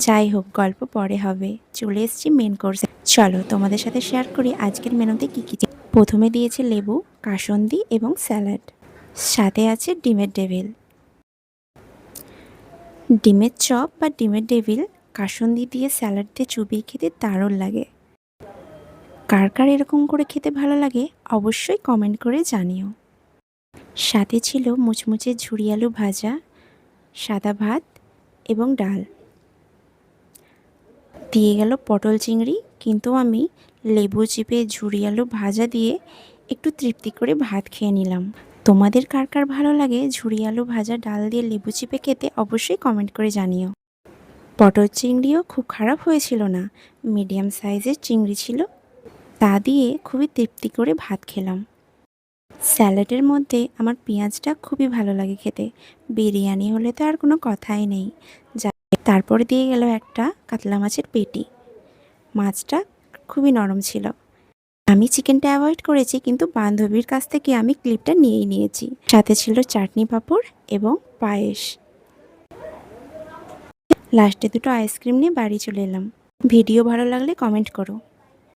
যাই হোক, গল্প পরে হবে। চলে এসেছি মেন কোর্সে। চলো তোমাদের সাথে শেয়ার করি আজকের মেনুতে কী কী। প্রথমে দিয়েছে লেবু, কাসন্দি এবং স্যালাড, সাথে আছে ডিমের ডেভিল। ডিমের চপ বা ডিমের ডেভিল কাসন্দি দিয়ে স্যালাড দিয়ে চুবিয়ে খেতে দারুণ লাগে। কার কার এরকম করে খেতে ভালো লাগে অবশ্যই কমেন্ট করে জানিও। সাথে ছিল মুচমুচে ঝুরি আলু ভাজা, সাদা ভাত এবং ডাল। দিয়ে গেল পটল চিংড়ি, কিন্তু আমি লেবু চিপে ঝুরি আলু ভাজা দিয়ে একটু তৃপ্তি করে ভাত খেয়ে নিলাম। তোমাদের কার কার ভালো লাগে ঝুরি আলু ভাজা ডাল দিয়ে লেবু চিপে খেতে অবশ্যই কমেন্ট করে জানিও। পটল চিংড়িও খুব খারাপ হয়েছিল না, মিডিয়াম সাইজের চিংড়ি ছিল। তা দিয়ে খুবই তৃপ্তি করে ভাত খেলাম। স্যালাডের মধ্যে আমার পেঁয়াজটা খুবই ভালো লাগে খেতে। বিরিয়ানি হলে তো আর কোনো কথাই নেই। তারপরে দিয়ে গেল একটা কাতলা মাছের পেটি। মাছটা খুবই নরম ছিল। আমি চিকেনটা অ্যাভয়েড করেছি, কিন্তু বান্ধবীর কাছ থেকে আমি ক্লিপটা নিয়েই নিয়েছি। সাথে ছিল চাটনি পাঁপড় এবং পায়েস। লাস্টে দুটো আইসক্রিম নিয়ে বাড়ি চলে এলাম। ভিডিও ভালো লাগলে কমেন্ট করো।